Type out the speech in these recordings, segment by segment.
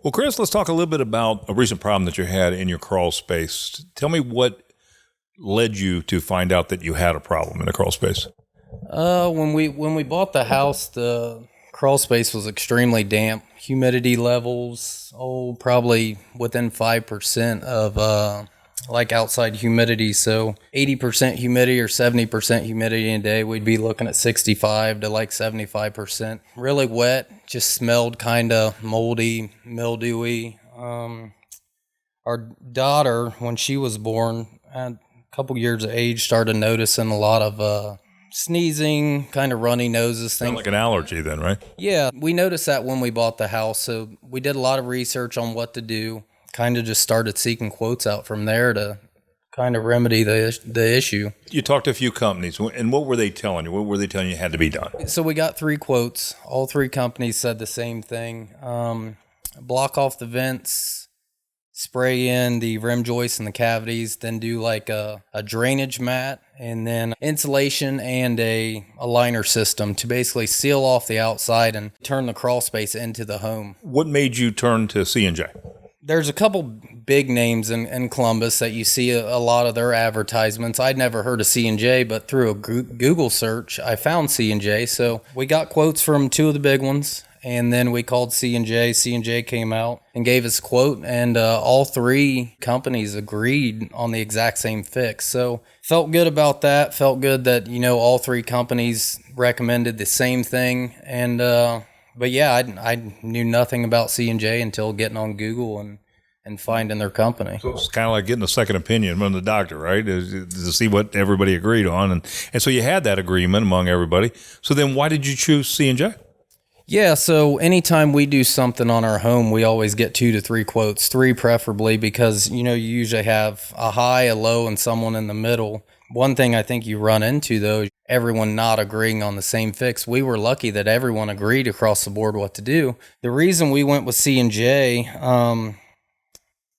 Well, Chris, let's talk a little bit about a recent problem that you had in your crawl space. Tell me what led you to find out that you had a problem in the crawl space. When we bought the house, the crawl space was extremely damp. Humidity levels, probably within 5% of like outside humidity. So 80% humidity or 70% humidity in a day, we'd be looking at 65 to like 75%. Really wet, just smelled kind of moldy, mildewy. Our daughter, when she was born, at a couple years of age, started noticing a lot of sneezing, kind of runny noses, Kind things. of like an allergy then, right? Yeah, we noticed that when we bought the house. So we did a lot of research on what to do, kind of just started seeking quotes out from there to kind of remedy the issue. You talked to a few companies, and what were they telling you? What were they telling you had to be done? So we got 3 quotes. All 3 companies said the same thing. Block off the vents, spray in the rim joists and the cavities, then do like a drainage mat, and then insulation and a liner system to basically seal off the outside and turn the crawl space into the home. What made you turn to C&J? There's a couple big names in Columbus that you see a lot of their advertisements. I'd never heard of C&J, but through a Google search, I found C&J. So we got quotes from 2 of the big ones, and then we called C&J. C&J came out and gave us a quote, and all 3 companies agreed on the exact same fix. So felt good about that. Felt good that, all 3 companies recommended the same thing. And but yeah, I knew nothing about C&J until getting on Google and finding their company. So it's kind of like getting a second opinion from the doctor, right? To see what everybody agreed on. And so you had that agreement among everybody. So then why did you choose C&J? Yeah, so anytime we do something on our home, we always get 2 to 3 quotes, 3 preferably, because, you usually have a high, a low, and someone in the middle. One thing I think you run into, though, is everyone not agreeing on the same fix. We were lucky that everyone agreed across the board what to do. The reason we went with C&J,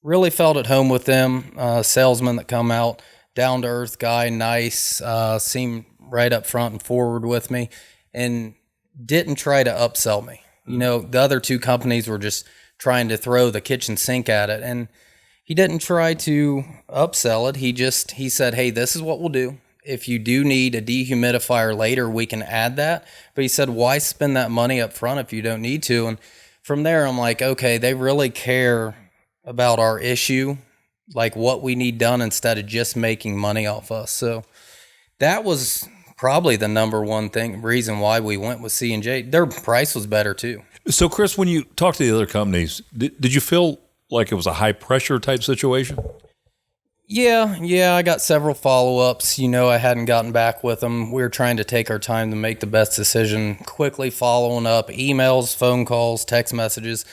really felt at home with them. Salesman that come out, down-to-earth guy, nice, seemed right up front and forward with me, and didn't try to upsell me. The other 2 companies were just trying to throw the kitchen sink at it, and he didn't try to upsell it. He said, hey, this is what we'll do. If you do need a dehumidifier later, we can add that. But he said, why spend that money up front if you don't need to? And from there, I'm like, okay, they really care about our issue, like what we need done, instead of just making money off us. So that was probably the number one reason why we went with C&J. Their price was better too. So Chris, when you talked to the other companies, did you feel like it was a high pressure type situation? Yeah, I got several follow-ups. I hadn't gotten back with them. We were trying to take our time to make the best decision, quickly following up, emails, phone calls, text messages.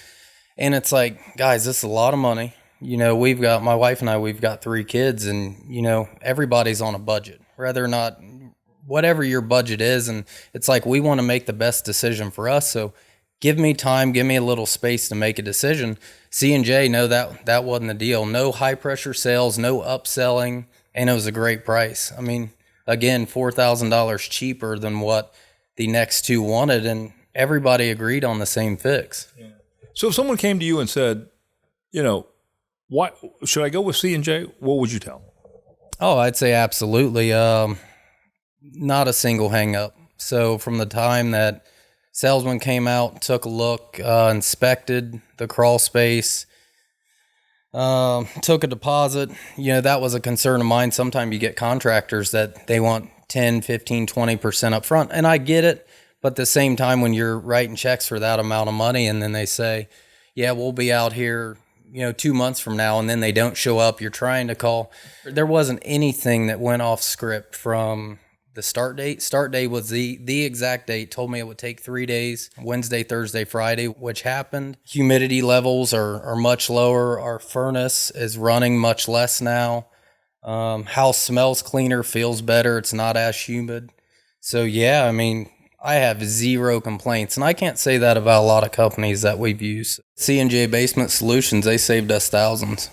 And it's like, guys, this is a lot of money. My wife and I, we've got 3 kids, and, everybody's on a budget, whether or not, whatever your budget is. And it's like, we want to make the best decision for us. So give me time, give me a little space to make a decision. C&J, no, that wasn't the deal. No high pressure sales, no upselling, and it was a great price. I mean, again, $4,000 cheaper than what the next 2 wanted, and everybody agreed on the same fix. Yeah. So if someone came to you and said, what should I go with C&J? What would you tell them? Oh, I'd say absolutely. Not a single hang up. So from the time that salesman came out, took a look, inspected the crawl space, took a deposit. That was a concern of mine. Sometimes you get contractors that they want 10, 15, 20% up front, and I get it. But at the same time, when you're writing checks for that amount of money, and then they say, yeah, we'll be out here, 2 months from now, and then they don't show up, you're trying to call. There wasn't anything that went off script from the start date. Start date was the exact date. Told me it would take 3 days, Wednesday, Thursday, Friday, which happened. Humidity levels are much lower. Our furnace is running much less now. House smells cleaner, feels better. It's not as humid. So yeah, I mean, I have 0 complaints, and I can't say that about a lot of companies that we've used. C&J Basement Solutions, they saved us thousands.